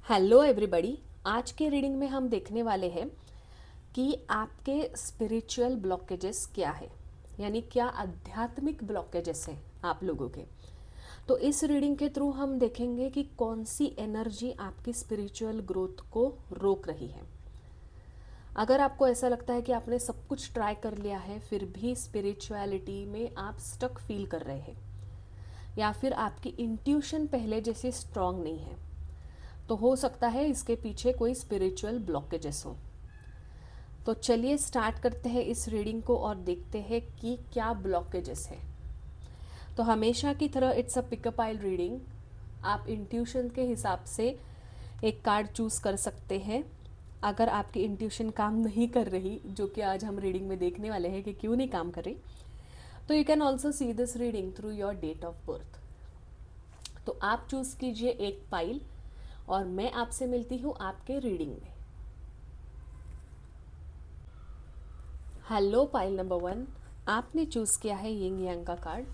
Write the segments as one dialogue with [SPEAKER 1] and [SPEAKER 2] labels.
[SPEAKER 1] Hello everybody. आज के reading में हम देखने वाले हैं कि आपके स्पिरिचुअल ब्लॉकेजेस क्या है, यानी क्या आध्यात्मिक ब्लॉकेजेस हैं आप लोगों के। तो इस रीडिंग के थ्रू हम देखेंगे कि कौन सी एनर्जी आपकी स्पिरिचुअल ग्रोथ को रोक रही है। अगर आपको ऐसा लगता है कि आपने सब कुछ ट्राई कर लिया है फिर भी स्पिरिचुअलिटी में आप स्टक फील कर रहे हैं, या फिर आपकी इंट्यूशन पहले जैसे स्ट्रांग नहीं है, तो हो सकता है इसके पीछे कोई स्पिरिचुअल ब्लॉकेजेस हो। तो चलिए स्टार्ट करते हैं इस रीडिंग को और देखते हैं कि क्या ब्लॉकेजेस है। तो हमेशा की तरह it's a pick a pile reading. आप इंट्यूशन के हिसाब से एक कार्ड चूज़ कर सकते हैं। अगर आपकी इंट्यूशन काम नहीं कर रही, जो कि आज हम रीडिंग में देखने वाले हैं कि क्यों नहीं काम कर रही, तो you can also see this reading through your date of birth. तो आप चूज़ कीजिए एक पाइल और मैं आपसे मिलती हूँ आपके रीडिंग में। हेलो पाइल नंबर 1, आपने चूज़ किया है यिंग यांग का कार्ड।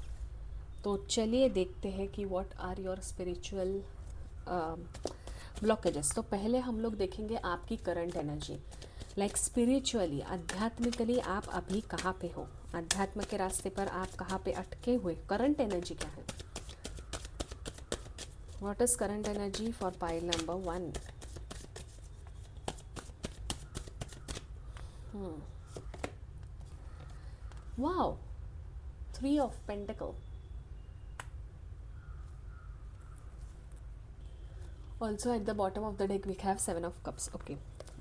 [SPEAKER 1] तो चलिए देखते हैं कि what are your spiritual blockages. तो पहले हम लोग देखेंगे आपकी करंट एनर्जी, लाइक स्पिरिचुअली, आध्यात्मिकली आप अभी कहाँ पे हो, अध्यात्म के रास्ते पर आप कहाँ पे अटके हुए, करंट एनर्जी क्या है। What is current energy for pile number 1। Wow, 3 of pentacle. Also at the bottom of the deck we have 7 of cups. Okay,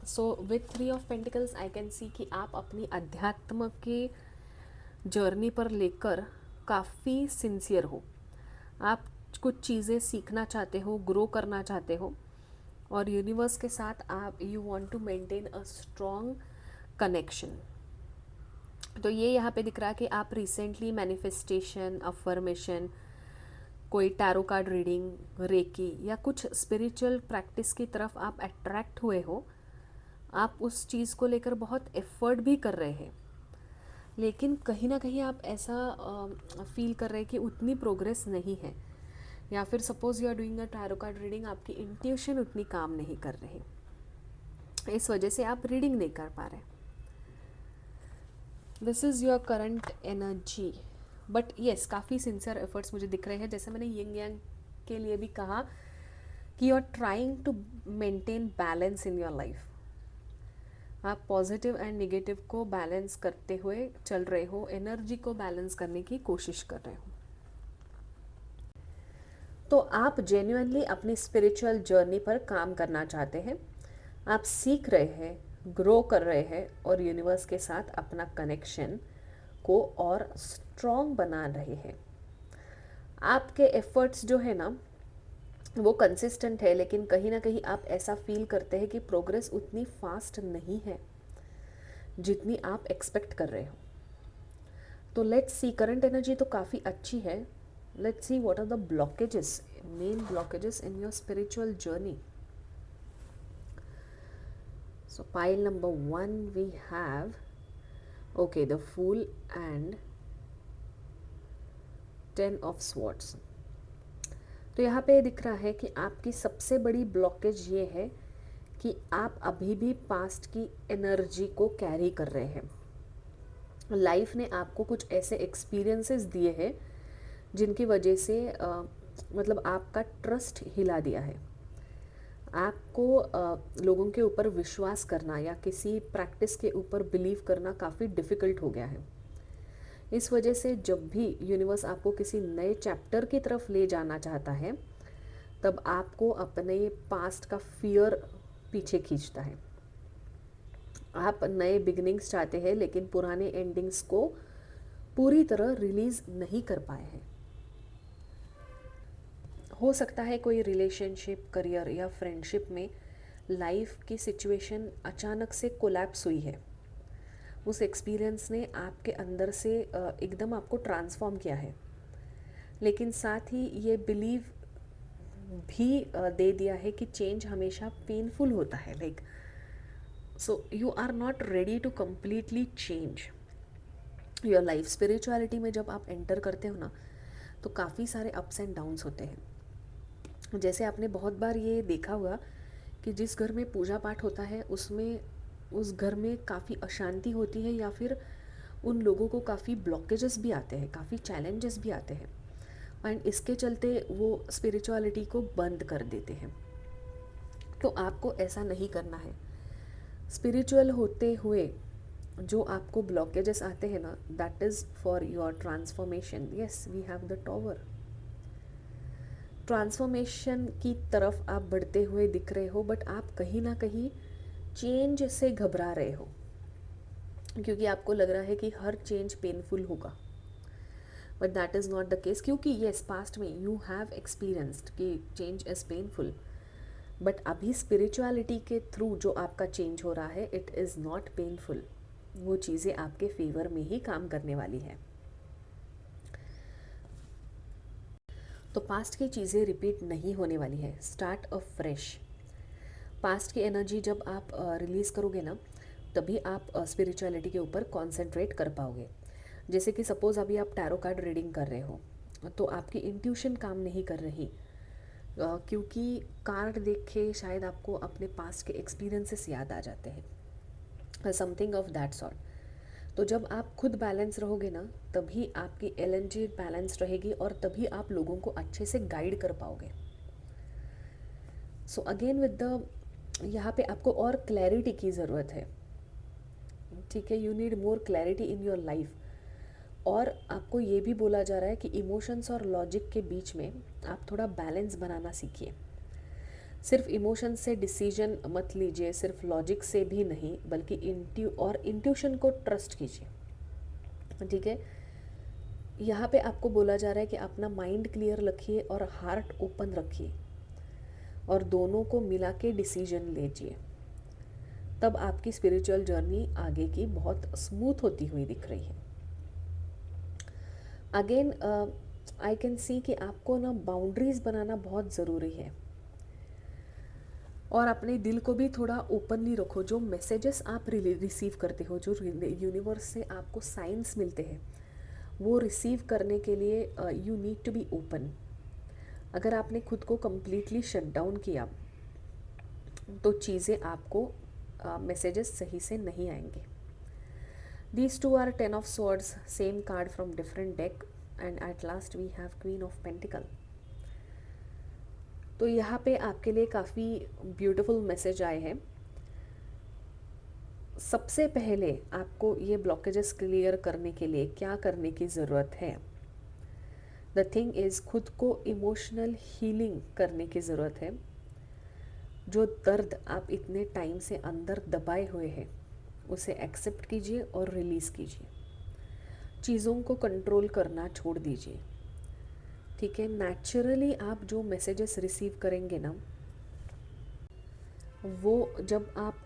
[SPEAKER 1] so with 3 of pentacles I can see कि आप अपनी अध्यात्म के journey पर लेकर काफ़ी सिंसियर हो। आप कुछ चीज़ें सीखना चाहते हो, ग्रो करना चाहते हो, और यूनिवर्स के साथ आप you want to maintain a strong connection. तो ये यहाँ पे दिख रहा है कि आप रिसेंटली मैनिफेस्टेशन, अफर्मेशन, कोई टैरो कार्ड रीडिंग, रेकी या कुछ स्पिरिचुअल प्रैक्टिस की तरफ आप अट्रैक्ट हुए हो। आप उस चीज़ को लेकर बहुत एफर्ट भी कर रहे हैं, लेकिन कहीं ना कहीं आप ऐसा फील कर रहे हैं कि उतनी प्रोग्रेस नहीं है, या फिर suppose you are doing a tarot card reading, आपकी इंट्यूशन उतनी काम नहीं कर रही, इस वजह से आप रीडिंग नहीं कर पा रहे। This is your current energy, but yes काफ़ी सिंसियर एफर्ट्स मुझे दिख रहे हैं। जैसे मैंने यिंग यांग के लिए भी कहा कि you are trying to maintain balance in your life. आप पॉजिटिव एंड निगेटिव को बैलेंस करते हुए चल रहे हो, एनर्जी को बैलेंस करने की कोशिश कर रहे हो। तो आप जेन्युइनली अपनी स्पिरिचुअल जर्नी पर काम करना चाहते हैं। आप सीख रहे हैं, ग्रो कर रहे हैं, और यूनिवर्स के साथ अपना कनेक्शन को और स्ट्रॉन्ग बना रहे हैं। आपके एफर्ट्स जो है ना वो कंसिस्टेंट है, लेकिन कहीं ना कहीं आप ऐसा फील करते हैं कि प्रोग्रेस उतनी फास्ट नहीं है जितनी आप एक्सपेक्ट कर रहे हो। तो लेट्स सी, करंट एनर्जी तो काफ़ी अच्छी है। Let's see what are the blockages, main blockages in your spiritual journey. So pile number 1 we have, okay, the Fool and 10 of Swords। तो यहाँ पे दिख रहा है कि आपकी सबसे बड़ी ब्लॉकेज ये है कि आप अभी भी पास्ट की एनर्जी को कैरी कर रहे हैं। लाइफ ने आपको कुछ ऐसे एक्सपीरियंसेस दिए हैं जिनकी वजह से मतलब आपका ट्रस्ट हिला दिया है। आपको लोगों के ऊपर विश्वास करना या किसी प्रैक्टिस के ऊपर बिलीव करना काफ़ी डिफ़िकल्ट हो गया है। इस वजह से जब भी यूनिवर्स आपको किसी नए चैप्टर की तरफ ले जाना चाहता है, तब आपको अपने पास्ट का फियर पीछे खींचता है। आप नए बिगिनिंग्स चाहते हैं, लेकिन पुराने एंडिंग्स को पूरी तरह रिलीज़ नहीं कर पाए हैं। हो सकता है कोई रिलेशनशिप, करियर या फ्रेंडशिप में लाइफ की सिचुएशन अचानक से कोलैप्स हुई है। उस एक्सपीरियंस ने आपके अंदर से एकदम आपको ट्रांसफॉर्म किया है, लेकिन साथ ही ये बिलीव भी दे दिया है कि चेंज हमेशा पेनफुल होता है। Like so you are not ready to completely change your life. Spirituality में जब आप एंटर करते हो ना, तो काफ़ी सारे अप्स एंड डाउन्स होते हैं। जैसे आपने बहुत बार ये देखा होगा कि जिस घर में पूजा पाठ होता है उसमें उस घर में काफ़ी अशांति होती है, या फिर उन लोगों को काफ़ी ब्लॉकेजेस भी आते हैं, काफ़ी चैलेंजेस भी आते हैं, एंड इसके चलते वो स्पिरिचुअलिटी को बंद कर देते हैं। तो आपको ऐसा नहीं करना है। स्पिरिचुअल होते हुए जो आपको ब्लॉकेजेस आते हैं ना, that is for your transformation. Yes, we have the tower. Transformation की तरफ आप बढ़ते हुए दिख रहे हो, बट आप कहीं ना कहीं चेंज से घबरा रहे हो, क्योंकि आपको लग रहा है कि हर चेंज पेनफुल होगा, but that is not the case. क्योंकि येस, पास्ट में यू हैव एक्सपीरियंस्ड कि चेंज इज़ पेनफुल, बट अभी स्पिरिचुअलिटी के थ्रू जो आपका चेंज हो रहा है, इट इज़ नॉट पेनफुल। वो चीज़ें आपके फेवर में ही काम करने वाली है। तो पास्ट की चीज़ें रिपीट नहीं होने वाली है। Start a fresh. पास्ट की एनर्जी जब आप रिलीज़ करोगे ना, तभी आप स्पिरिचुअलिटी के ऊपर कॉन्सेंट्रेट कर पाओगे। जैसे कि सपोज़ अभी आप टैरो कार्ड रीडिंग कर रहे हो, तो आपकी इंट्यूशन काम नहीं कर रही, क्योंकि कार्ड देख के शायद आपको अपने पास्ट के एक्सपीरियंसेस याद आ जाते हैं, समथिंग ऑफ दैट सॉर्ट। तो जब आप खुद बैलेंस रहोगे ना, तभी आपकी एनर्जी बैलेंस रहेगी, और तभी आप लोगों को अच्छे से गाइड कर पाओगे। सो अगेन विद द, यहाँ पे आपको और क्लैरिटी की ज़रूरत है। ठीक है, you need more clarity in your life. और आपको ये भी बोला जा रहा है कि इमोशंस और लॉजिक के बीच में आप थोड़ा बैलेंस बनाना सीखिए। सिर्फ इमोशन से डिसीजन मत लीजिए, सिर्फ लॉजिक से भी नहीं, बल्कि इंट्यूशन को ट्रस्ट कीजिए। ठीक है, यहाँ पे आपको बोला जा रहा है कि अपना माइंड क्लियर रखिए और हार्ट ओपन रखिए, और दोनों को मिला के डिसीजन लीजिए। तब आपकी स्पिरिचुअल जर्नी आगे की बहुत स्मूथ होती हुई दिख रही है। अगेन आई कैन सी कि आपको ना बाउंड्रीज बनाना बहुत ज़रूरी है, और अपने दिल को भी थोड़ा ओपनली रखो। जो मैसेजेस आप रिसीव करते हो, जो यूनिवर्स से आपको साइंस मिलते हैं, वो रिसीव करने के लिए you need to be open. अगर आपने खुद को कम्प्लीटली शट डाउन किया, तो चीज़ें आपको मैसेजेस सही से नहीं आएंगे। These two are 10 of swords, same card from different deck, and at last we have queen of pentacle. तो यहाँ पे आपके लिए काफ़ी ब्यूटीफुल मैसेज आए हैं। सबसे पहले आपको ये ब्लॉकेजेस क्लियर करने के लिए क्या करने की ज़रूरत है? द थिंग इज़, खुद को इमोशनल हीलिंग करने की ज़रूरत है। जो दर्द आप इतने टाइम से अंदर दबाए हुए हैं, उसे एक्सेप्ट कीजिए और रिलीज़ कीजिए। चीज़ों को कंट्रोल करना छोड़ दीजिए। ठीक है, नेचुरली आप जो मैसेजेस रिसीव करेंगे ना, वो जब आप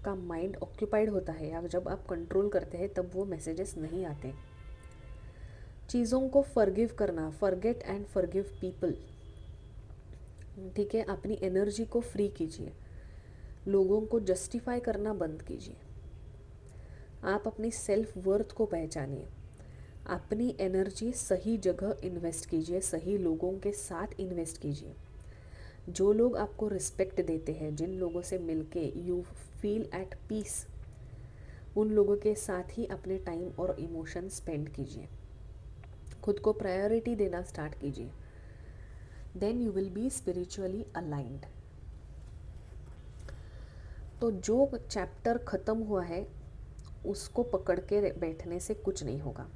[SPEAKER 1] का माइंड ऑक्यूपाइड होता है, या जब आप कंट्रोल करते हैं, तब वो मैसेजेस नहीं आते। चीज़ों को फॉरगिव करना, फॉरगेट एंड फॉरगिव पीपल। ठीक है, अपनी एनर्जी को फ्री कीजिए, लोगों को जस्टिफाई करना बंद कीजिए। आप अपनी सेल्फ वर्थ को पहचानिए, अपनी एनर्जी सही जगह इन्वेस्ट कीजिए, सही लोगों के साथ इन्वेस्ट कीजिए। जो लोग आपको रिस्पेक्ट देते हैं, जिन लोगों से मिलके यू फील एट पीस, उन लोगों के साथ ही अपने टाइम और इमोशन स्पेंड कीजिए। खुद को प्रायोरिटी देना स्टार्ट कीजिए, then you will be spiritually aligned. तो जो चैप्टर ख़त्म हुआ है, उसको पकड़ के बैठने से कुछ नहीं होगा।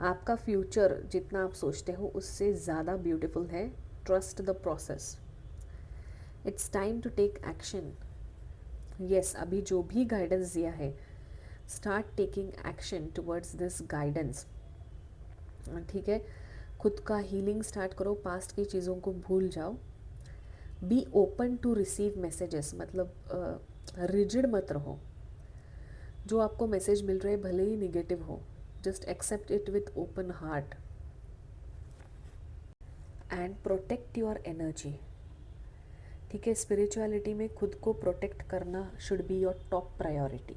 [SPEAKER 1] आपका फ्यूचर जितना आप सोचते हो उससे ज़्यादा ब्यूटीफुल है। Trust the process, it's time to take action. Yes, अभी जो भी गाइडेंस दिया है, start taking action towards this guidance. ठीक है, खुद का हीलिंग स्टार्ट करो, पास्ट की चीज़ों को भूल जाओ। Be open to receive messages, मतलब रिजिड मत रहो। जो आपको मैसेज मिल रहे भले ही निगेटिव हो, just accept it with open heart and protect your energy. ठीक है, स्पिरिचुअलिटी में खुद को प्रोटेक्ट करना should be your top priority.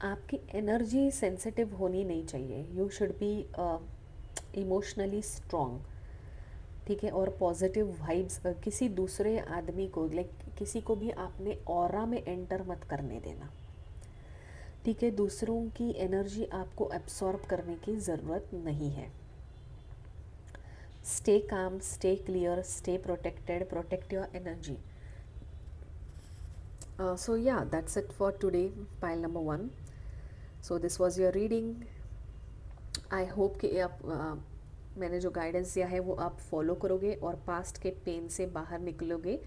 [SPEAKER 1] आपकी एनर्जी सेंसिटिव होनी नहीं चाहिए। You should be emotionally strong. ठीक है। और पॉजिटिव वाइब्स किसी दूसरे आदमी को, लाइक किसी को भी आपने ऑरा में एंटर मत करने देना, ठीक है। दूसरों की एनर्जी आपको एब्सॉर्ब करने की ज़रूरत नहीं है। Stay calm, stay clear, stay protected, protect your energy. So yeah, that's it for today, pile number 1. So this was your reading. I hope कि आप मैंने जो गाइडेंस दिया है वो आप फॉलो करोगे और पास्ट के पेन से बाहर निकलोगे,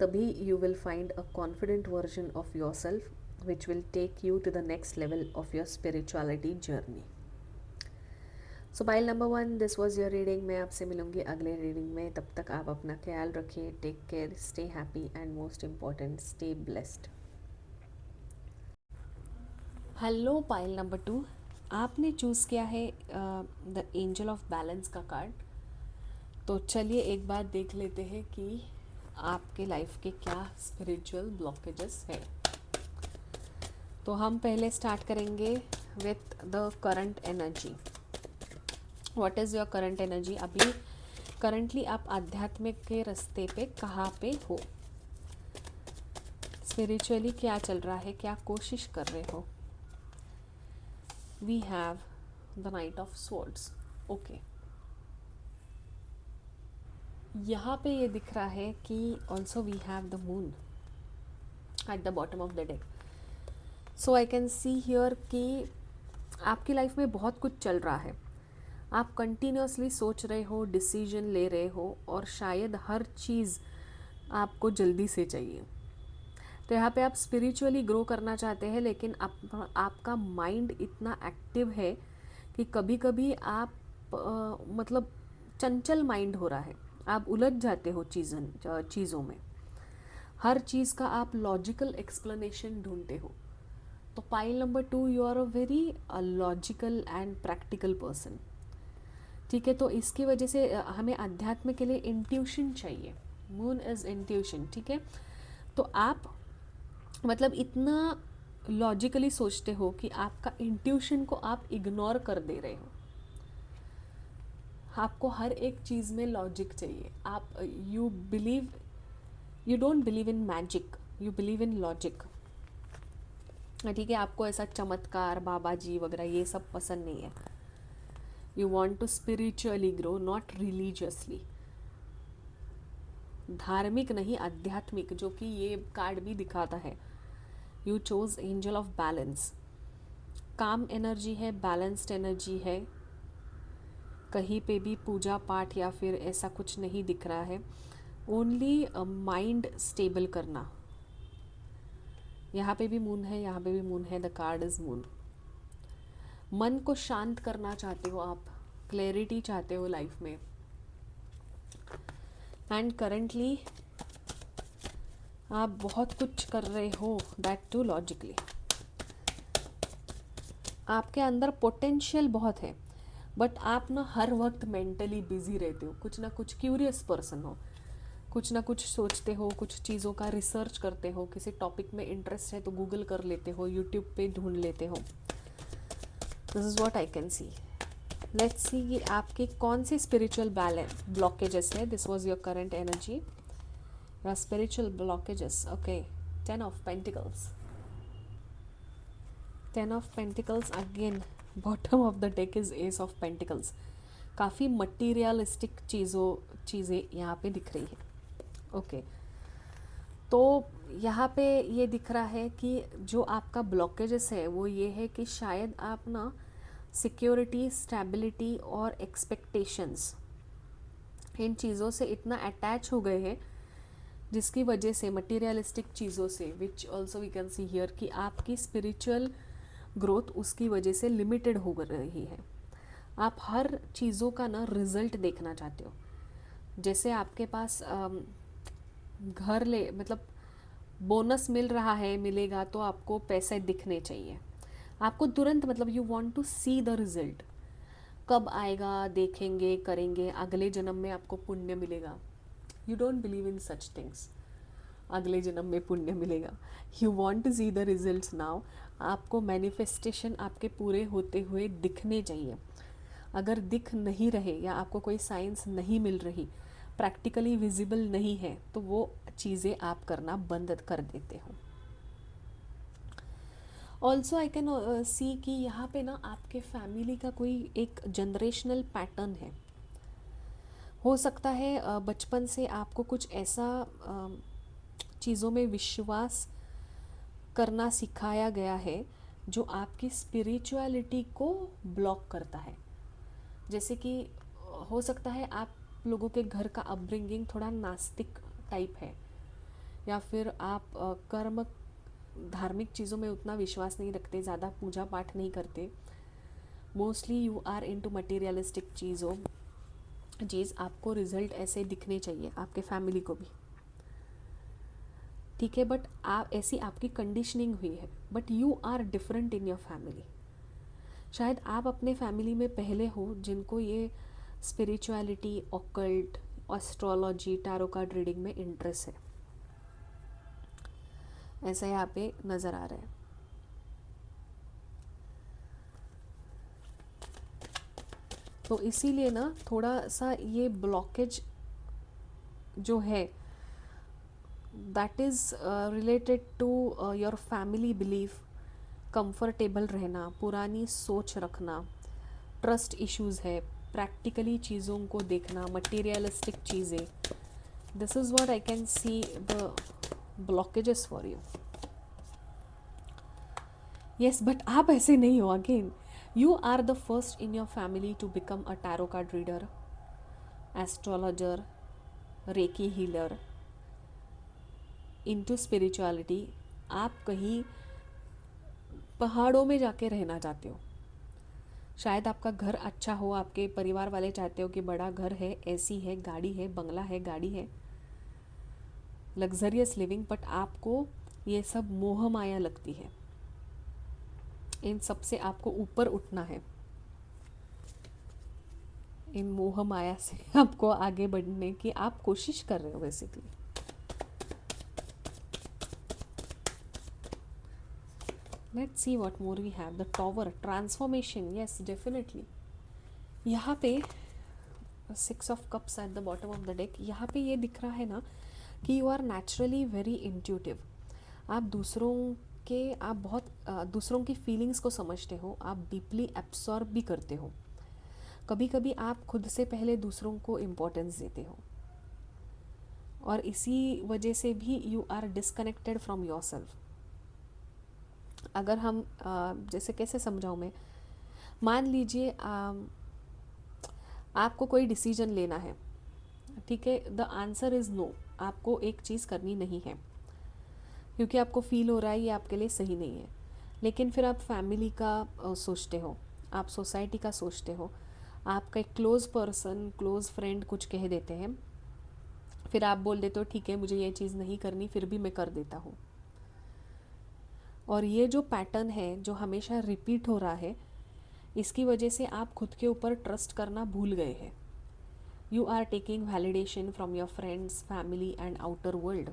[SPEAKER 1] तभी you will find a confident version of your self which will take you to the next level of your spirituality journey. So pile number 1, this was your reading. मैं आपसे मिलूंगी अगले रीडिंग में. तब तक आप अपना ख्याल रखिए. Take care, stay happy and most important stay blessed. Hello pile number 2, आपने चूज़ किया है द एंजल ऑफ बैलेंस का कार्ड. तो चलिए एक बार देख लेते हैं कि आपके लाइफ के क्या स्पिरिचुअल ब्लॉकेजेस है. तो हम पहले स्टार्ट करेंगे with the current energy. What is your current energy? अभी करंटली आप आध्यात्मिक के रास्ते पे कहाँ पे हो? स्पिरिचुअली क्या चल रहा है? क्या कोशिश कर रहे हो? We have the knight of swords. Okay, यहाँ पे ये दिख रहा है कि also we have the moon at the bottom of the deck. So I can see here कि आपकी लाइफ में बहुत कुछ चल रहा है. आप कंटिन्यूसली सोच रहे हो, डिसीजन ले रहे हो, और शायद हर चीज़ आपको जल्दी से चाहिए. तो यहाँ पे आप स्पिरिचुअली ग्रो करना चाहते हैं, लेकिन आपका माइंड इतना एक्टिव है कि कभी कभी आप मतलब चंचल माइंड हो रहा है. आप उलझ जाते हो चीज़ों में. हर चीज़ का आप लॉजिकल एक्सप्लेनेशन ढूंढते हो. तो pile number 2, you are a very logical and practical person. ठीक है. तो इसकी वजह से हमें अध्यात्म के लिए इंट्यूशन चाहिए. Moon is intuition. ठीक है. तो आप मतलब इतना लॉजिकली सोचते हो कि आपका इंट्यूशन को आप इग्नोर कर दे रहे हो. आपको हर एक चीज़ में लॉजिक चाहिए. आप you don't believe in magic, you believe in logic. ठीक है. आपको ऐसा चमत्कार, बाबा जी वगैरह ये सब पसंद नहीं है. You want to spiritually grow, not religiously. धार्मिक नहीं, आध्यात्मिक, जो कि ये कार्ड भी दिखाता है. You chose angel of balance. काम एनर्जी है, बैलेंस्ड एनर्जी है. कहीं पे भी पूजा पाठ या फिर ऐसा कुछ नहीं दिख रहा है. ओनली माइंड स्टेबल करना. यहाँ पे भी मून है, यहाँ पे भी मून है. The card is moon. मन को शांत करना चाहते हो आप, क्लैरिटी चाहते हो लाइफ में. एंड करेंटली आप बहुत कुछ कर रहे हो, दैट टू लॉजिकली. आपके अंदर पोटेंशियल बहुत है, बट आप ना हर वक्त मेंटली बिजी रहते हो. कुछ ना कुछ क्यूरियस पर्सन हो, कुछ ना कुछ सोचते हो, कुछ चीज़ों का रिसर्च करते हो. किसी टॉपिक में इंटरेस्ट है तो गूगल कर लेते हो, यूट्यूब पे ढूंढ लेते हो. This is what I can C. Let's see कि आपके कौन से स्पिरिचुअल ब्लॉकेजेस है. This was your current energy, your spiritual blockages. Okay, 10 of pentacles. 10 of pentacles again. Bottom of the deck is S of pentacles. काफ़ी materialistic चीज़ें यहाँ पे दिख रही है. ओके, तो यहाँ पे ये दिख रहा है कि जो आपका ब्लॉकेजेस है वो ये है कि शायद आप ना सिक्योरिटी, स्टेबिलिटी और एक्सपेक्टेशंस, इन चीज़ों से इतना अटैच हो गए हैं जिसकी वजह से, मटीरियलिस्टिक चीज़ों से, which also we can see here कि आपकी स्पिरिचुअल ग्रोथ उसकी वजह से लिमिटेड हो रही है. आप हर चीज़ों का ना रिजल्ट देखना चाहते हो. जैसे आपके पास घर मतलब बोनस मिल रहा है, मिलेगा तो आपको पैसे दिखने चाहिए. आपको तुरंत मतलब you want to see the result. कब आएगा, देखेंगे, करेंगे, अगले जन्म में आपको पुण्य मिलेगा. You don't believe in such things. अगले जन्म में पुण्य मिलेगा. You want to see the results now. आपको मैनिफेस्टेशन आपके पूरे होते हुए दिखने चाहिए. अगर दिख नहीं रहे या आपको कोई साइंस नहीं मिल रही, प्रैक्टिकली विजिबल नहीं है, तो वो चीज़ें आप करना बंद कर देते हो। ऑल्सो आई कैन सी कि यहाँ पे ना आपके फैमिली का कोई एक जनरेशनल पैटर्न है। हो सकता है बचपन से आपको कुछ ऐसा चीज़ों में विश्वास करना सिखाया गया है जो आपकी स्पिरिचुअलिटी को ब्लॉक करता है। जैसे कि हो सकता है आप लोगों के घर का अपब्रिंगिंग थोड़ा नास्तिक टाइप है, या फिर आप कर्म धार्मिक चीज़ों में उतना विश्वास नहीं रखते, ज़्यादा पूजा पाठ नहीं करते, mostly you are into materialistic चीज़ आपको रिजल्ट ऐसे दिखने चाहिए आपके फैमिली को भी, ठीक है, बट आप ऐसी आपकी कंडीशनिंग हुई है, but you are different in your family. शायद आप अपने फैमिली में पहले हो जिनको ये spirituality, occult, astrology, tarot card reading में इंटरेस्ट है, ऐसा यहाँ पे नज़र आ रहा है। तो इसीलिए ना थोड़ा सा ये ब्लॉकेज जो है that is related to your family belief, comfortable रहना, पुरानी सोच रखना, ट्रस्ट इश्यूज़ है, प्रैक्टिकली चीज़ों को देखना, मटेरियलिस्टिक चीज़ें। This is what I can see the blockages for you. Yes, but आप ऐसे नहीं हो। Again you are the first in your family to become a tarot card reader, astrologer, reiki healer, into spirituality. आप कहीं पहाड़ों में जाके रहना चाहते हो, शायद आपका घर अच्छा हो, आपके परिवार वाले चाहते हो कि बड़ा घर है, एसी है, गाड़ी है, बंगला है, गाड़ी है, लग्जरियस लिविंग, बट आपको ये सब मोह माया लगती है। इन सब से आपको ऊपर उठना है, इन मोह माया से आपको आगे बढ़ने की आप कोशिश कर रहे हो basically. Let's see what more we have. The tower, transformation, yes definitely. यहाँ पे 6 of cups at the bottom of the deck, यहाँ पे ये दिख रहा है ना कि you are naturally very intuitive. आप बहुत दूसरों की फीलिंग्स को समझते हो, आप डीपली एब्सॉर्ब भी करते हो। कभी कभी आप खुद से पहले दूसरों को इम्पोर्टेंस देते हो, और इसी वजह से भी you are disconnected from your self. अगर हम जैसे कैसे समझाऊँ मैं, मान लीजिए आपको कोई डिसीजन लेना है, ठीक है, द आंसर इज़ नो, आपको एक चीज़ करनी नहीं है क्योंकि आपको फील हो रहा है ये आपके लिए सही नहीं है, लेकिन फिर आप फैमिली का सोचते हो, आप सोसाइटी का सोचते हो, आपका एक क्लोज़ पर्सन, क्लोज़ फ्रेंड कुछ कह देते हैं, फिर आप बोल देते हो ठीक है मुझे ये चीज़ नहीं करनी, फिर भी मैं कर देता हूँ। और ये जो पैटर्न है जो हमेशा रिपीट हो रहा है, इसकी वजह से आप खुद के ऊपर ट्रस्ट करना भूल गए हैं। You are taking validation from your friends, family and outer world.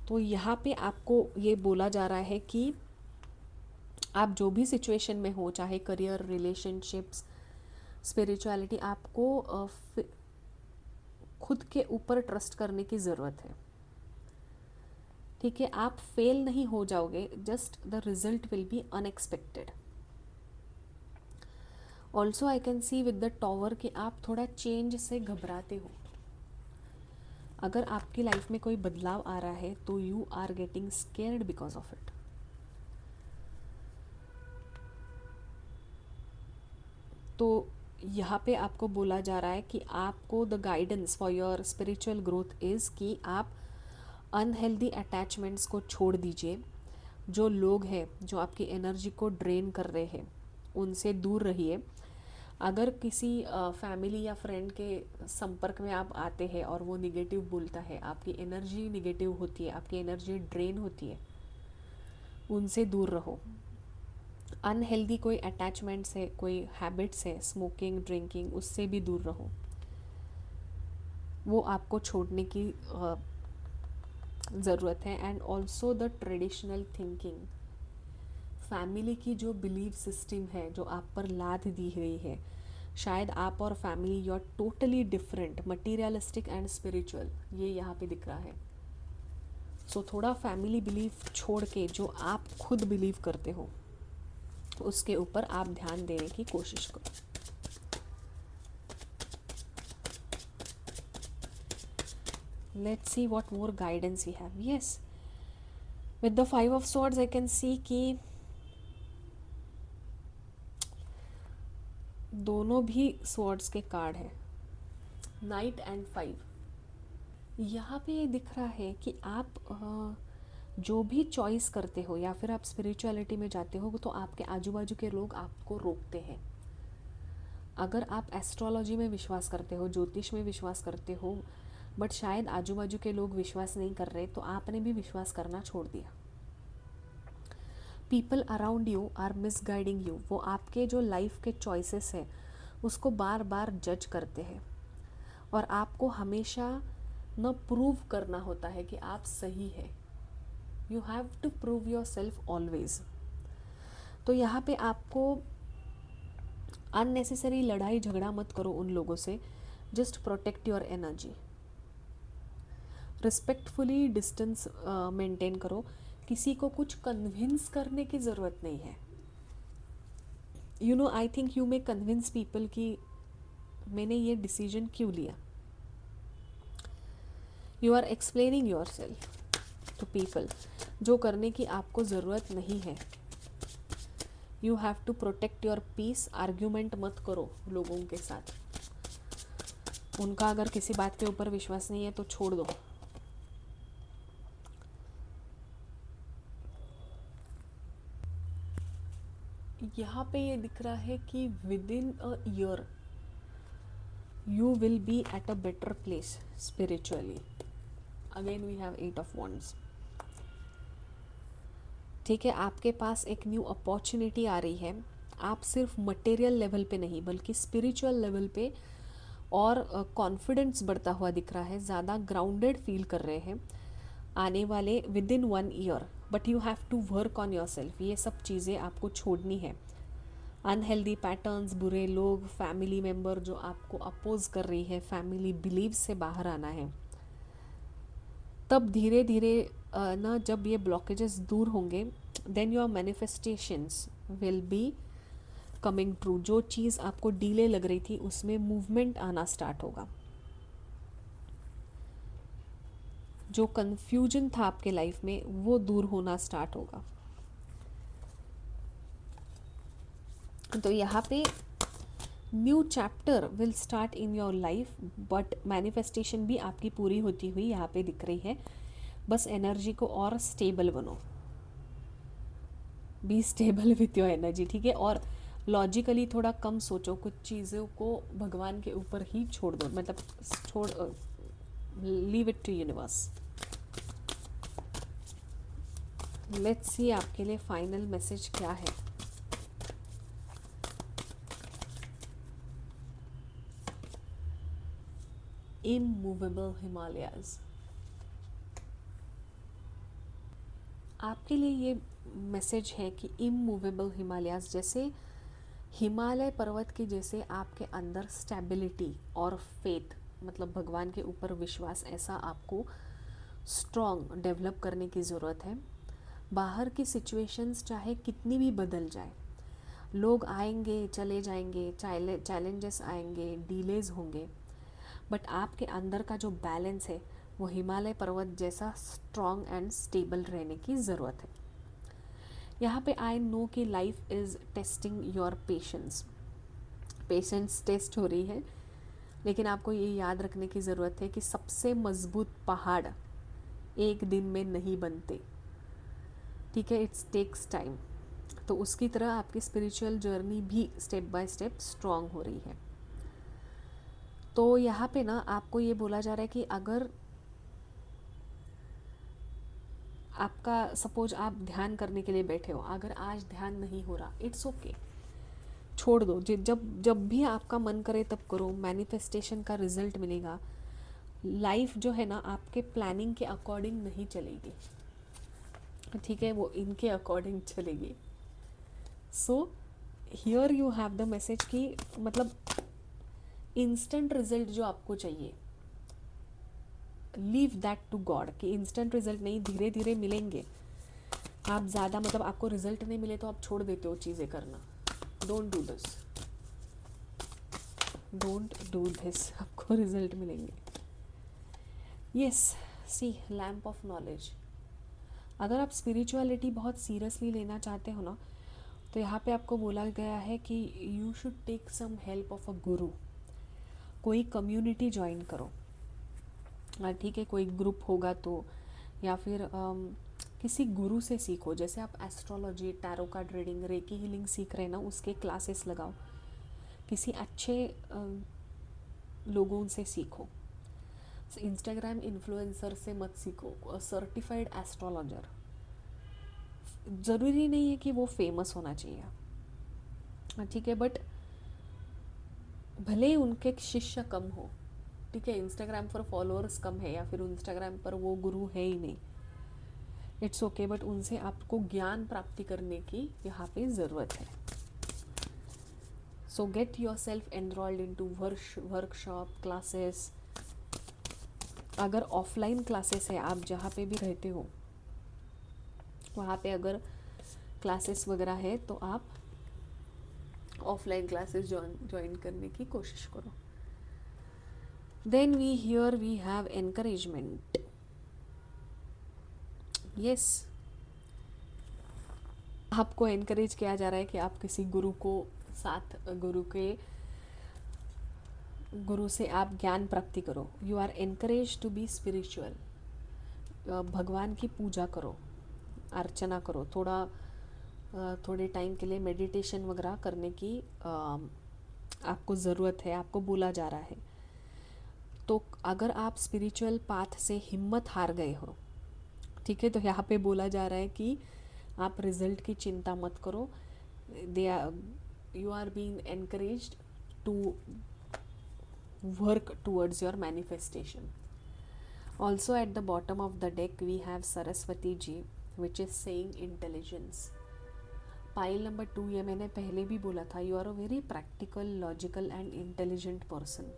[SPEAKER 1] तो यहाँ पे आपको ये बोला जा रहा है कि आप जो भी सिचुएशन में हो, चाहे करियर, रिलेशनशिप्स, स्पिरिचुअलिटी, आपको खुद के ऊपर ट्रस्ट करने की ज़रूरत है, ठीक है। आप फेल नहीं हो जाओगे, just the result will be unexpected. Also I can C with the tower कि आप थोड़ा चेंज से घबराते हो। अगर आपकी लाइफ में कोई बदलाव आ रहा है तो you are getting scared because of it. तो यहाँ पे आपको बोला जा रहा है कि आपको the guidance for your spiritual growth is कि आप अनहेल्दी अटैचमेंट्स को छोड़ दीजिए। जो लोग हैं जो आपकी एनर्जी को ड्रेन कर रहे हैं उनसे दूर रहिए। अगर किसी फैमिली या फ्रेंड के संपर्क में आप आते हैं और वो निगेटिव बोलता है, आपकी एनर्जी निगेटिव होती है, आपकी एनर्जी ड्रेन होती है, उनसे दूर रहो। अनहेल्दी कोई अटैचमेंट्स है, कोई हैबिट्स है, स्मोकिंग, ड्रिंकिंग, उससे भी दूर रहो। वो आपको छोड़ने की ज़रूरत है। And also the traditional thinking, family की जो बिलीव सिस्टम है जो आप पर लाद दी गई है, शायद आप और family you are totally different, materialistic and spiritual, ये यहाँ पे दिख रहा है। सो थोड़ा फैमिली बिलीव छोड़ के जो आप खुद बिलीव करते हो उसके ऊपर आप ध्यान देने की कोशिश करो। Let's see what more guidance we have. Yes, with the 5 of swords I can see कि दोनों भी स्वॉर्ड्स के कार्ड है, नाइट एंड 5। यहाँ पे ये दिख रहा है कि आप जो भी चॉइस करते हो या फिर आप स्पिरिचुअलिटी में जाते हो तो आपके आजू बाजू के लोग आपको रोकते हैं। अगर आप एस्ट्रोलॉजी में विश्वास करते हो, ज्योतिष में विश्वास करते हो, बट शायद आजू बाजू के लोग विश्वास नहीं कर रहे, तो आपने भी विश्वास करना छोड़ दिया। People around you are misguiding you, वो आपके जो लाइफ के चॉइसेस हैं उसको बार बार जज करते हैं और आपको हमेशा न प्रूव करना होता है कि आप सही है। You have to prove your self always. तो यहाँ पे आपको अननेसेसरी लड़ाई झगड़ा मत करो उन लोगों से, just protect your energy. Respectfully distance maintain करो, किसी को कुछ कन्विंस करने की ज़रूरत नहीं है। You know, I think you may convince people कि मैंने ये डिसीजन क्यों लिया। You are explaining your self to people, जो करने की आपको ज़रूरत नहीं है। You have to protect your peace. Argument मत करो लोगों के साथ, उनका अगर किसी बात के ऊपर विश्वास नहीं है तो छोड़ दो। यहाँ पे ये दिख रहा है कि with in a year you will be at a better place spiritually. Again we have 8 of wands. ठीक है, आपके पास एक न्यू अपॉर्चुनिटी आ रही है। आप सिर्फ मटेरियल लेवल पे नहीं बल्कि स्पिरिचुअल लेवल पे और कॉन्फिडेंस बढ़ता हुआ दिख रहा है, ज़्यादा ग्राउंडेड फील कर रहे हैं आने वाले within 1 year. But you have to work on your self. ये सब चीज़ें आपको छोड़नी है। अनहेल्दी पैटर्न्स, बुरे लोग, फैमिली मेम्बर जो आपको अपोज कर रही है, फैमिली बिलीव से बाहर आना है। तब धीरे धीरे ना जब ये ब्लॉकेजेस दूर होंगे then your manifestations will be coming true. जो चीज़ आपको डिले लग रही थी उसमें मूवमेंट आना स्टार्ट होगा। जो कन्फ्यूजन था आपके लाइफ में वो दूर होना स्टार्ट होगा। तो यहाँ पे new chapter will start in your life, but manifestation भी आपकी पूरी होती हुई यहाँ पे दिख रही है। बस एनर्जी को और स्टेबल बनो, be stable with your energy, ठीक है। और लॉजिकली थोड़ा कम सोचो, कुछ चीज़ों को भगवान के ऊपर ही छोड़ दो, मतलब leave it to universe. Let's see आपके लिए फाइनल मैसेज क्या है। इमूवेबल हिमालयाज, आपके लिए ये मैसेज है कि इमूवेबल हिमालयाज, जैसे हिमालय पर्वत की जैसे आपके अंदर स्टेबिलिटी और फेथ, मतलब भगवान के ऊपर विश्वास, ऐसा आपको स्ट्रॉन्ग डेवलप करने की ज़रूरत है। बाहर की सिचुएशंस चाहे कितनी भी बदल जाए, लोग आएंगे चले जाएंगे, चैलेंजेस आएंगे, डिलेज होंगे, बट आपके अंदर का जो बैलेंस है वो हिमालय पर्वत जैसा स्ट्रॉन्ग एंड स्टेबल रहने की ज़रूरत है। यहाँ पे आई नो कि life is testing your patience test हो रही है, लेकिन आपको ये याद रखने की ज़रूरत है कि सबसे मजबूत पहाड़ एक दिन में नहीं बनते, ठीक है। It's takes time. तो उसकी तरह आपकी स्पिरिचुअल जर्नी भी स्टेप बाय स्टेप स्ट्रॉन्ग हो रही है। तो यहाँ पे ना आपको ये बोला जा रहा है कि अगर आपका सपोज आप ध्यान करने के लिए बैठे हो, अगर आज ध्यान नहीं हो रहा, इट्स ओके, छोड़ दो। जब भी आपका मन करे तब करो, मैनिफेस्टेशन का रिजल्ट मिलेगा। लाइफ जो है ना आपके प्लानिंग के अकॉर्डिंग नहीं चलेगी, ठीक है, वो इनके अकॉर्डिंग चलेगी। So here you have the message कि मतलब इंस्टेंट रिजल्ट जो आपको चाहिए, लीव दैट टू गॉड, कि इंस्टेंट रिजल्ट नहीं, धीरे धीरे मिलेंगे। आप ज़्यादा मतलब आपको रिजल्ट नहीं मिले तो आप छोड़ देते हो चीज़ें करना। Don't do this, don't do this, आपको रिजल्ट मिलेंगे। Yes, see lamp of knowledge. अगर आप स्पिरिचुअलिटी बहुत सीरियसली लेना चाहते हो ना, तो यहाँ पे आपको बोला गया है कि you should take some help of a guru. कोई कम्युनिटी ज्वाइन करो, ठीक है, कोई ग्रुप होगा तो, या फिर किसी गुरु से सीखो। जैसे आप astrology, tarot card reading, recce healing सीख रहे हैं ना, उसके क्लासेस लगाओ। किसी अच्छे लोगों से सीखो। इंस्टाग्राम इन्फ्लुएंसर से मत सीखो। सर्टिफाइड एस्ट्रोलॉजर, ज़रूरी नहीं है कि वो फेमस होना चाहिए, ठीक है, बट भले ही उनके शिष्य कम हो, ठीक है, इंस्टाग्राम पर फॉलोअर्स कम है या फिर इंस्टाग्राम पर वो गुरु है ही नहीं, इट्स ओके, बट उनसे आपको ज्ञान प्राप्ति करने की यहाँ पे ज़रूरत है। So get your self enrolled in to workshop, classes. अगर ऑफलाइन क्लासेस है, आप जहाँ पे भी रहते हो वहाँ पे अगर क्लासेस वगैरह है तो आप ऑफलाइन क्लासेस ज्वाइन करने की कोशिश करो। Then we have encouragement. Yes, आपको एनकरेज किया जा रहा है कि आप किसी गुरु को साथ, गुरु से आप ज्ञान प्राप्ति करो। You are encourage to be spiritual. भगवान की पूजा करो, अर्चना करो, थोड़े टाइम के लिए मेडिटेशन वगैरह करने की आपको ज़रूरत है, आपको बोला जा रहा है। तो अगर आप स्पिरिचुअल पाथ से हिम्मत हार गए हो, ठीक है, तो यहाँ पे बोला जा रहा है कि आप रिजल्ट की चिंता मत करो। You are being encouraged to work towards your manifestation. Also at the bottom of the deck we have Saraswati ji, which is saying intelligence. Pile number 2, ये मैंने पहले भी बोला था, you are a very practical, logical and intelligent person.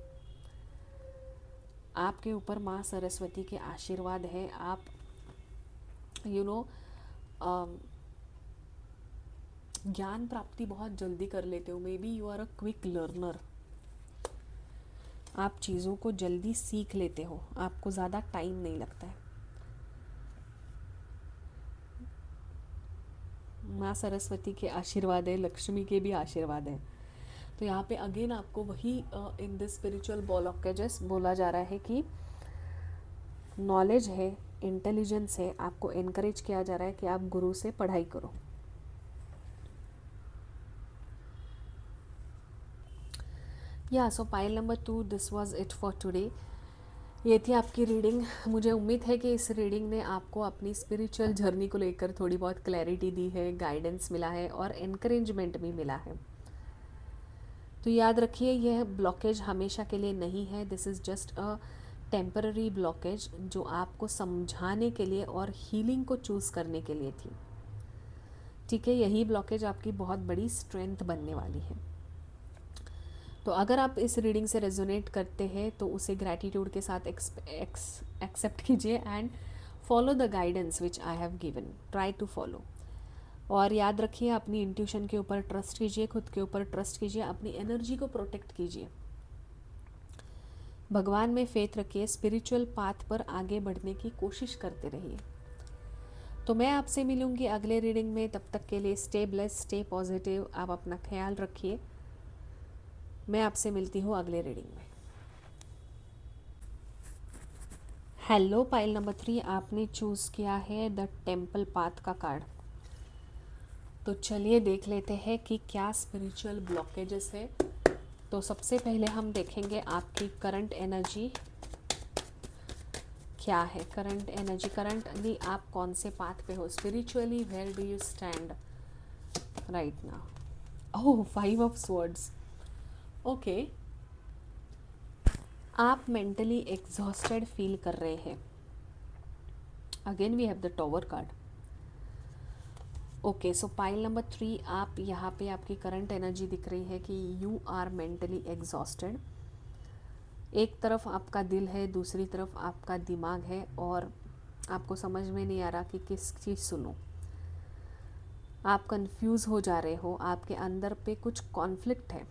[SPEAKER 1] आपके ऊपर माँ सरस्वती के आशीर्वाद है। आप ज्ञान प्राप्ति बहुत जल्दी कर लेते हो। May be you are a quick learner. आप चीज़ों को जल्दी सीख लेते हो, आपको ज़्यादा टाइम नहीं लगता है। माँ सरस्वती के आशीर्वाद है, लक्ष्मी के भी आशीर्वाद है। तो यहाँ पे अगेन आपको वही इन दिस स्पिरिचुअल ब्लॉकेजेस बोला जा रहा है कि नॉलेज है, इंटेलिजेंस है, आपको एनकरेज किया जा रहा है कि आप गुरु से पढ़ाई करो। या सो pile number 2, this was it for today. ये थी आपकी रीडिंग। मुझे उम्मीद है कि इस रीडिंग ने आपको अपनी स्पिरिचुअल जर्नी को लेकर थोड़ी बहुत क्लैरिटी दी है, गाइडेंस मिला है और एनकरेजमेंट भी मिला है। तो याद रखिए, यह ब्लॉकेज हमेशा के लिए नहीं है। This is just a temporary blockage जो आपको समझाने के लिए और हीलिंग को चूज़ करने के लिए थी, ठीक है। यही ब्लॉकेज आपकी बहुत बड़ी स्ट्रेंथ बनने वाली है। तो अगर आप इस रीडिंग से रेजोनेट करते हैं तो उसे ग्रैटिट्यूड के साथ एक्सेप्ट कीजिए and follow the guidance which I have given. Try to follow. और याद रखिए, अपनी इंट्यूशन के ऊपर ट्रस्ट कीजिए, खुद के ऊपर ट्रस्ट कीजिए, अपनी एनर्जी को प्रोटेक्ट कीजिए, भगवान में फेथ रखिए, स्पिरिचुअल पाथ पर आगे बढ़ने की कोशिश करते रहिए। तो मैं आपसे मिलूंगी अगले रीडिंग में। तब तक के लिए स्टे ब्लेस्ड, स्टे पॉजिटिव, आप अपना ख्याल रखिए। मैं आपसे मिलती हूँ अगले रीडिंग में। हेलो पाइल नंबर 3, आपने चूज़ किया है द टेम्पल पाथ का कार्ड। तो चलिए देख लेते हैं कि क्या स्पिरिचुअल ब्लॉकेजेस है। तो सबसे पहले हम देखेंगे आपकी करंट एनर्जी क्या है। करंट एनर्जी, करंटली आप कौन से पाथ पे हो spiritually, where do you stand right now. Oh, 5 of swords. Okay, आप मेंटली एग्जॉस्टेड फील कर रहे हैं। Again we have the tower card. Okay, so pile number 3, आप यहाँ पे आपकी करंट एनर्जी दिख रही है कि यू आर मेंटली एग्जॉस्टेड। एक तरफ आपका दिल है, दूसरी तरफ आपका दिमाग है, और आपको समझ में नहीं आ रहा कि किस चीज़ सुनो। आप कंफ्यूज हो जा रहे हो, आपके अंदर पे कुछ कॉन्फ्लिक्ट है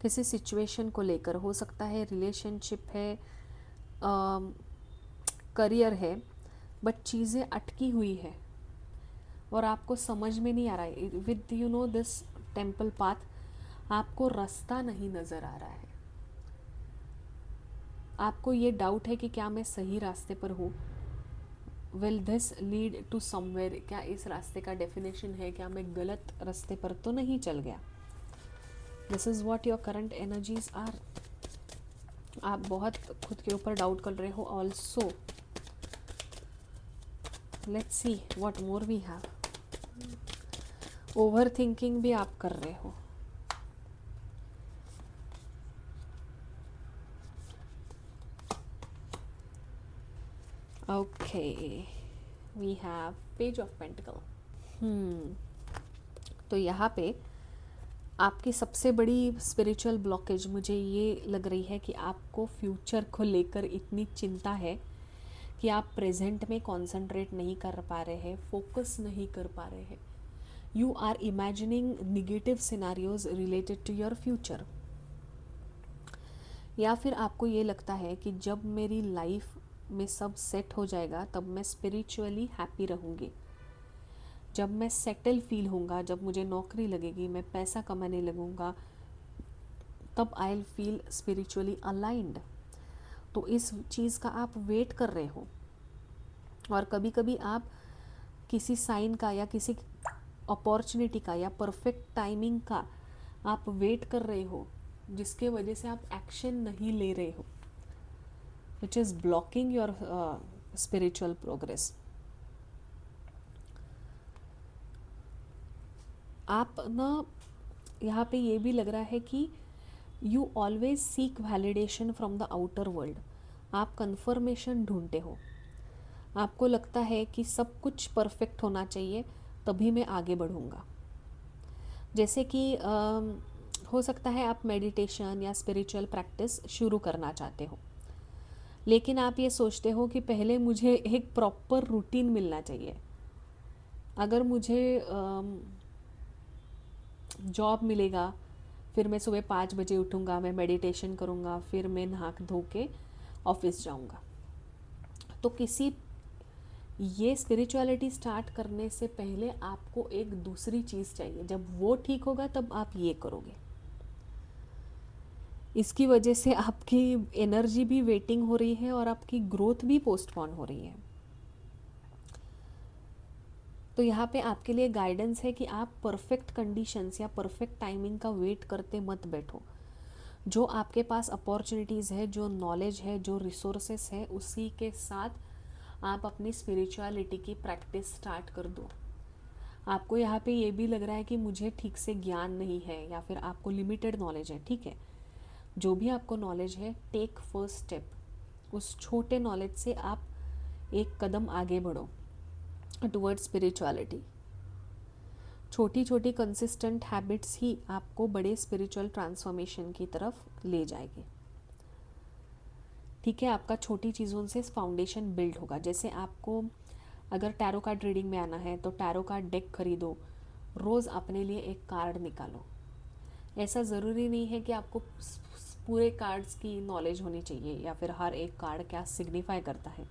[SPEAKER 1] किसी सिचुएशन को लेकर। हो सकता है रिलेशनशिप है, करियर है, बट चीज़ें अटकी हुई है और आपको समझ में नहीं आ रहा है। With you know this temple path आपको रास्ता नहीं नज़र आ रहा है। आपको ये डाउट है कि क्या मैं सही रास्ते पर हूँ। Will this lead to somewhere, क्या इस रास्ते का डेफिनेशन है, क्या मैं गलत रास्ते पर तो नहीं चल गया। This is what your current energies are. आप बहुत खुद के ऊपर डाउट कर रहे हो। Also let's see what more we have. Over thinking भी आप कर रहे हो। Okay, we have page of pentacle. तो यहाँ पे आपकी सबसे बड़ी स्पिरिचुअल ब्लॉकेज मुझे ये लग रही है कि आपको फ्यूचर को लेकर इतनी चिंता है कि आप प्रेजेंट में कंसंट्रेट नहीं कर पा रहे हैं, फोकस नहीं कर पा रहे हैं। You are imagining negative scenarios related to your future. या फिर आपको ये लगता है कि जब मेरी लाइफ में सब सेट हो जाएगा तब मैं स्पिरिचुअली हैप्पी रहूँगी। जब मैं सेटल फील होऊंगा, जब मुझे नौकरी लगेगी, मैं पैसा कमाने लगूंगा, तब I will feel spiritually aligned. तो इस चीज़ का आप वेट कर रहे हो। और कभी कभी आप किसी साइन का या किसी अपॉर्चुनिटी का या परफेक्ट टाइमिंग का आप वेट कर रहे हो, जिसके वजह से आप एक्शन नहीं ले रहे हो, which is blocking your spiritual progress. आप ना यहाँ पे ये भी लग रहा है कि you always seek validation from the outer world. आप कंफर्मेशन ढूंढते हो। आपको लगता है कि सब कुछ परफेक्ट होना चाहिए तभी मैं आगे बढ़ूँगा। जैसे कि हो सकता है आप मेडिटेशन या स्पिरिचुअल प्रैक्टिस शुरू करना चाहते हो, लेकिन आप ये सोचते हो कि पहले मुझे एक प्रॉपर रूटीन मिलना चाहिए। अगर मुझे जॉब मिलेगा, फिर मैं सुबह 5 बजे उठूँगा, मैं मेडिटेशन करूँगा, फिर मैं नहा धो के ऑफिस जाऊँगा। तो किसी ये स्पिरिचुअलिटी स्टार्ट करने से पहले आपको एक दूसरी चीज़ चाहिए। जब वो ठीक होगा तब आप ये करोगे। इसकी वजह से आपकी एनर्जी भी वेटिंग हो रही है और आपकी ग्रोथ भी पोस्टपोन हो रही है। तो यहाँ पे आपके लिए गाइडेंस है कि आप परफेक्ट कंडीशंस या परफेक्ट टाइमिंग का वेट करते मत बैठो। जो आपके पास अपॉर्चुनिटीज़ है, जो नॉलेज है, जो रिसोर्सेस है, उसी के साथ आप अपनी स्पिरिचुअलिटी की प्रैक्टिस स्टार्ट कर दो। आपको यहाँ पे ये भी लग रहा है कि मुझे ठीक से ज्ञान नहीं है या फिर आपको लिमिटेड नॉलेज है। ठीक है, जो भी आपको नॉलेज है, टेक फर्स्ट स्टेप। उस छोटे नॉलेज से आप एक कदम आगे बढ़ो टुवर्ड्स स्पिरिचुअलिटी। छोटी छोटी कंसिस्टेंट हैबिट्स ही आपको बड़े स्पिरिचुअल ट्रांसफॉर्मेशन की तरफ ले जाएगी। ठीक है, आपका छोटी चीज़ों से फाउंडेशन बिल्ड होगा। जैसे आपको अगर टैरो कार्ड रीडिंग में आना है तो टैरो कार्ड डेक खरीदो, रोज़ अपने लिए एक कार्ड निकालो। ऐसा ज़रूरी नहीं है कि आपको पूरे कार्ड्स की नॉलेज होनी चाहिए या फिर हर एक कार्ड क्या सिग्निफाई करता है।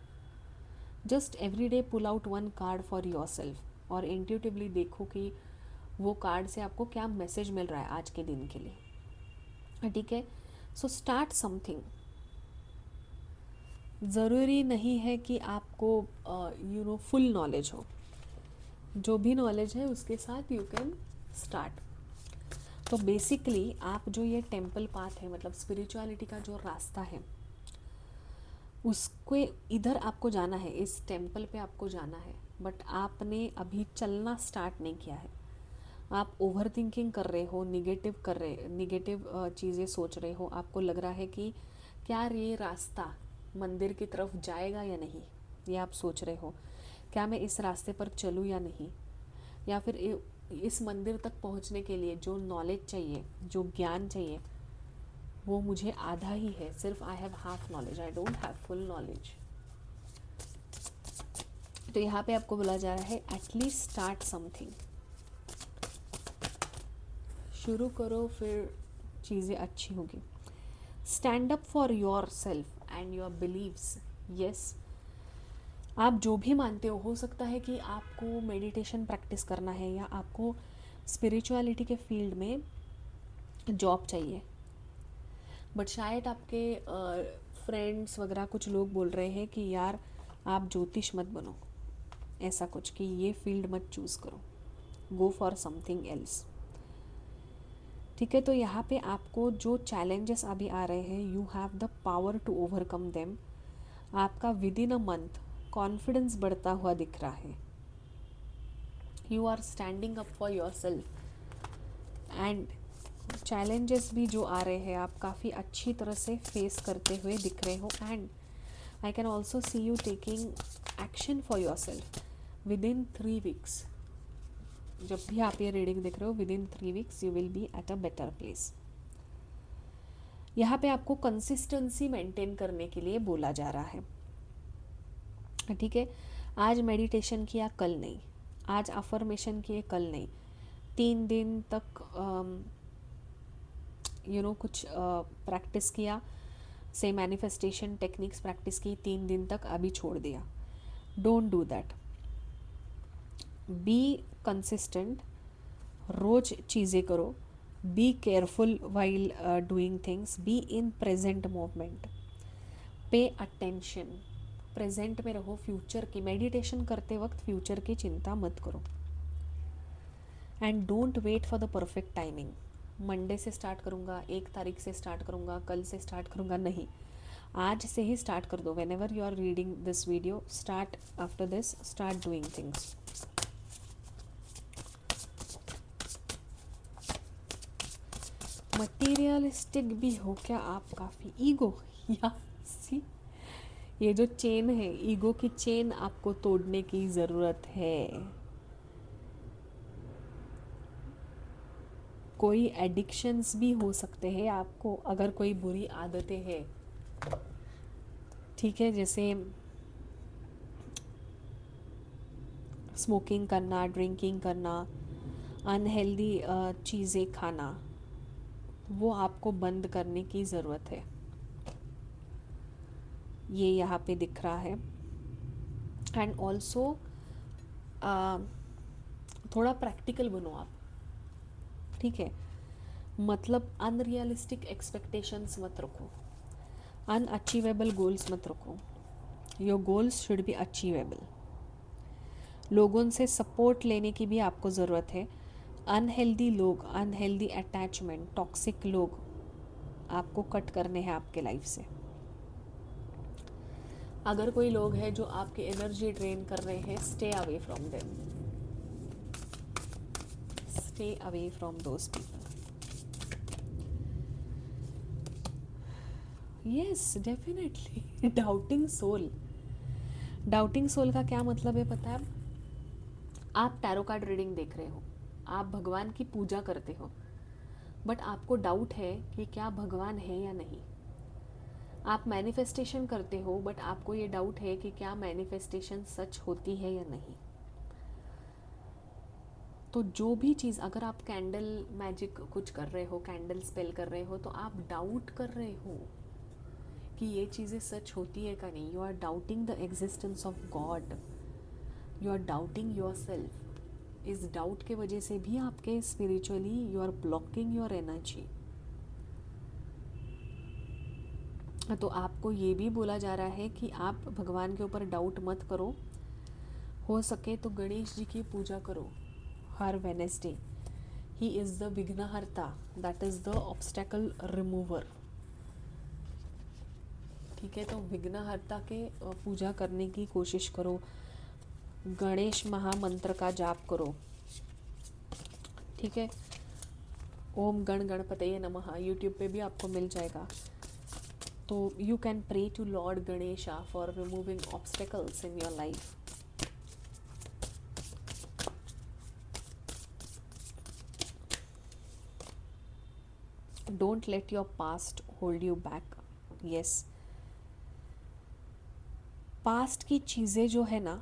[SPEAKER 1] Just every day pull out one card for yourself और इंट्यूटिवली देखो कि वो कार्ड से आपको क्या मैसेज मिल रहा है आज के दिन के लिए। ठीक है, सो स्टार्ट समथिंग। ज़रूरी नहीं है कि आपको यू नो फुल नॉलेज हो। जो भी नॉलेज है उसके साथ यू कैन स्टार्ट। तो बेसिकली आप जो ये टेम्पल पाथ है, मतलब स्पिरिचुअलिटी का जो रास्ता है, उसको इधर आपको जाना है, इस टेम्पल पे आपको जाना है, बट आपने अभी चलना स्टार्ट नहीं किया है। आप ओवर थिंकिंग कर रहे हो, निगेटिव चीज़ें सोच रहे हो। आपको लग रहा है कि क्या ये रास्ता मंदिर की तरफ जाएगा या नहीं, ये आप सोच रहे हो। क्या मैं इस रास्ते पर चलूँ या नहीं, या फिर इस मंदिर तक पहुंचने के लिए जो नॉलेज चाहिए, जो ज्ञान चाहिए, वो मुझे आधा ही है, सिर्फ I have half knowledge, I don't have full knowledge. तो यहाँ पे आपको बोला जा रहा है एटलीस्ट स्टार्ट समथिंग, शुरू करो, फिर चीज़ें अच्छी होगी। Stand up for yourself and your beliefs. Yes, आप जो भी मानते हो सकता है कि आपको मेडिटेशन प्रैक्टिस करना है या आपको स्पिरिचुअलिटी के फील्ड में जॉब चाहिए, बट शायद आपके फ्रेंड्स वगैरह कुछ लोग बोल रहे हैं कि यार आप ज्योतिष मत बनो, ऐसा कुछ कि ये फील्ड मत चूज़ करो, गो फॉर समथिंग एल्स। ठीक है, तो यहाँ पे आपको जो चैलेंजेस अभी आ रहे हैं, you have the power to overcome them. आपका within a month confidence बढ़ता हुआ दिख रहा है। You are standing up for yourself and challenges भी जो आ रहे हैं आप काफ़ी अच्छी तरह से फेस करते हुए दिख रहे हो। And I can also C you taking action for your self with in 3 weeks. जब भी आप ये रीडिंग देख रहे हो, with in 3 weeks you will B at a better place. यहाँ पे आपको कंसिस्टेंसी मेंटेन करने के लिए बोला जा रहा है। ठीक है, आज मेडिटेशन किया कल नहीं, आज अफर्मेशन किए कल नहीं, 3 दिन तक कुछ प्रैक्टिस किया, से मैनिफेस्टेशन टेक्निक्स प्रैक्टिस की 3 दिन तक, अभी छोड़ दिया। Don't do that. Be consistent, रोज चीज़ें करो, be careful while doing things, be in present moment, pay attention, present में रहो, फ्यूचर की मेडिटेशन करते वक्त फ्यूचर की चिंता मत करो। And don't wait for the perfect timing. Monday से स्टार्ट करूँगा, 1 तारीख से स्टार्ट करूँगा, कल से स्टार्ट करूँगा, नहीं, आज से ही स्टार्ट कर दो। Whenever you are reading this video, start after this, start doing things. Materialistic भी हो क्या आप काफ़ी? ईगो या सी, ये जो चेन है, ईगो की चेन आपको तोड़ने की ज़रूरत है। कोई एडिक्शंस भी हो सकते हैं आपको, अगर कोई बुरी आदतें हैं, ठीक है, जैसे स्मोकिंग करना, ड्रिंकिंग करना, अनहेल्दी चीज़ें खाना, वो आपको बंद करने की ज़रूरत है। ये यहाँ पे दिख रहा है। एंड ऑल्सो थोड़ा प्रैक्टिकल बनो आप, ठीक है, मतलब अनरियलिस्टिक एक्सपेक्टेशंस मत रखो, अनअचीवेबल गोल्स मत रखो। Your goals should be achievable. लोगों से सपोर्ट लेने की भी आपको ज़रूरत है। अनहेल्दी लोग, अनहेल्दी अटैचमेंट, टॉक्सिक लोग आपको कट करने हैं आपके लाइफ से। अगर कोई लोग हैं जो आपकी एनर्जी ड्रेन कर रहे हैं, stay away from them, stay away from those people. Yes, definitely. Doubting soul, doubting soul का क्या मतलब है पता है? आप टैरो कार्ड रीडिंग देख रहे हो, आप भगवान की पूजा करते हो, बट आपको डाउट है कि क्या भगवान है या नहीं। आप मैनिफेस्टेशन करते हो, बट आपको ये डाउट है कि क्या मैनिफेस्टेशन सच होती है या नहीं। तो जो भी चीज़, अगर आप कैंडल मैजिक कुछ कर रहे हो, कैंडल स्पेल कर रहे हो, तो आप डाउट कर रहे हो कि ये चीज़ें सच होती है का नहीं। You are doubting the existence of god, you are doubting yourself. इस डाउट के वजह से भी आपके spiritually you are blocking your energy. तो आपको ये भी बोला जा रहा है कि आप भगवान के ऊपर डाउट मत करो, हो सके तो गणेश जी की पूजा करो हर वेनेसडे। ही इज़ द विघ्नहर्ता, that is the obstacle remover. ठीक है, तो विघ्नहर्ता के पूजा करने की कोशिश करो, गणेश महामंत्र का जाप करो, ठीक है। ओम गण गणपतये नमः यूट्यूब पे भी आपको मिल जाएगा। तो you can pray to lord Ganesha for removing obstacles in your life. Don't let your past hold you back. Yes, past की चीज़ें जो है ना,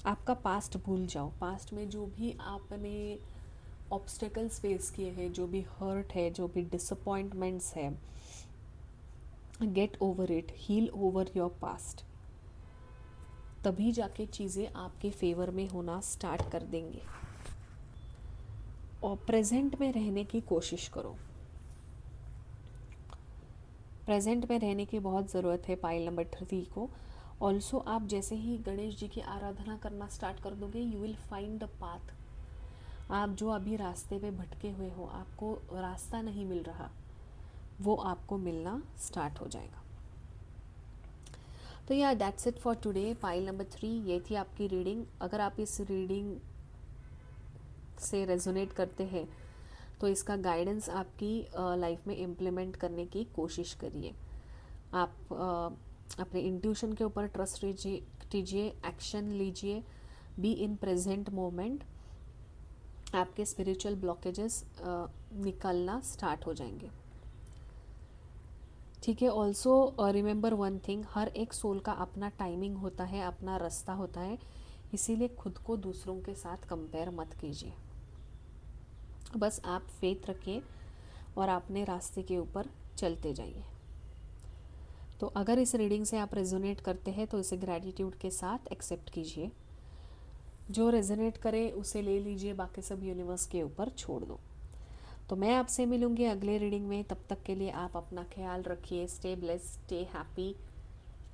[SPEAKER 1] आपका पास्ट भूल जाओ. पास्ट में जो भी आपने ऑब्स्टेकल्स फेस किए हैं, जो भी हर्ट है, जो भी डिसअपॉइंटमेंट्स है, get over it, heal over your past. तभी जाके चीज़ें आपके फेवर में होना स्टार्ट कर देंगे. और प्रेजेंट में रहने की कोशिश करो. प्रेजेंट में रहने की बहुत ज़रूरत है पाइल नंबर 3 को. ऑल्सो आप जैसे ही गणेश जी की आराधना करना स्टार्ट कर दोगे, you will find the path. आप जो अभी रास्ते पे भटके हुए हो, आपको रास्ता नहीं मिल रहा, वो आपको मिलना स्टार्ट हो जाएगा. तो या that's it for today. Pile number 3 ये थी आपकी रीडिंग. अगर आप इस रीडिंग से रेजोनेट करते हैं तो इसका गाइडेंस आपकी लाइफ में इम्प्लीमेंट करने की कोशिश करिए. आप अपने इंट्यूशन के ऊपर ट्रस्ट कीजिए, एक्शन लीजिए, बी इन प्रेजेंट मोमेंट. आपके स्पिरिचुअल ब्लॉकेजेस निकलना स्टार्ट हो जाएंगे. ठीक है. ऑल्सो रिमेंबर वन थिंग, हर एक सोल का अपना टाइमिंग होता है, अपना रास्ता होता है. इसीलिए खुद को दूसरों के साथ कंपेयर मत कीजिए. बस आप फेथ रखिए और अपने रास्ते के ऊपर चलते जाइए. तो अगर इस रीडिंग से आप रेजोनेट करते हैं तो इसे ग्रैटिट्यूड के साथ एक्सेप्ट कीजिए. जो रेजोनेट करे उसे ले लीजिए, बाकी सब यूनिवर्स के ऊपर छोड़ दो. तो मैं आपसे मिलूंगी अगले रीडिंग में. तब तक के लिए आप अपना ख्याल रखिए. Stay blessed, stay happy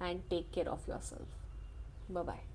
[SPEAKER 1] and take care of yourself. Bye bye.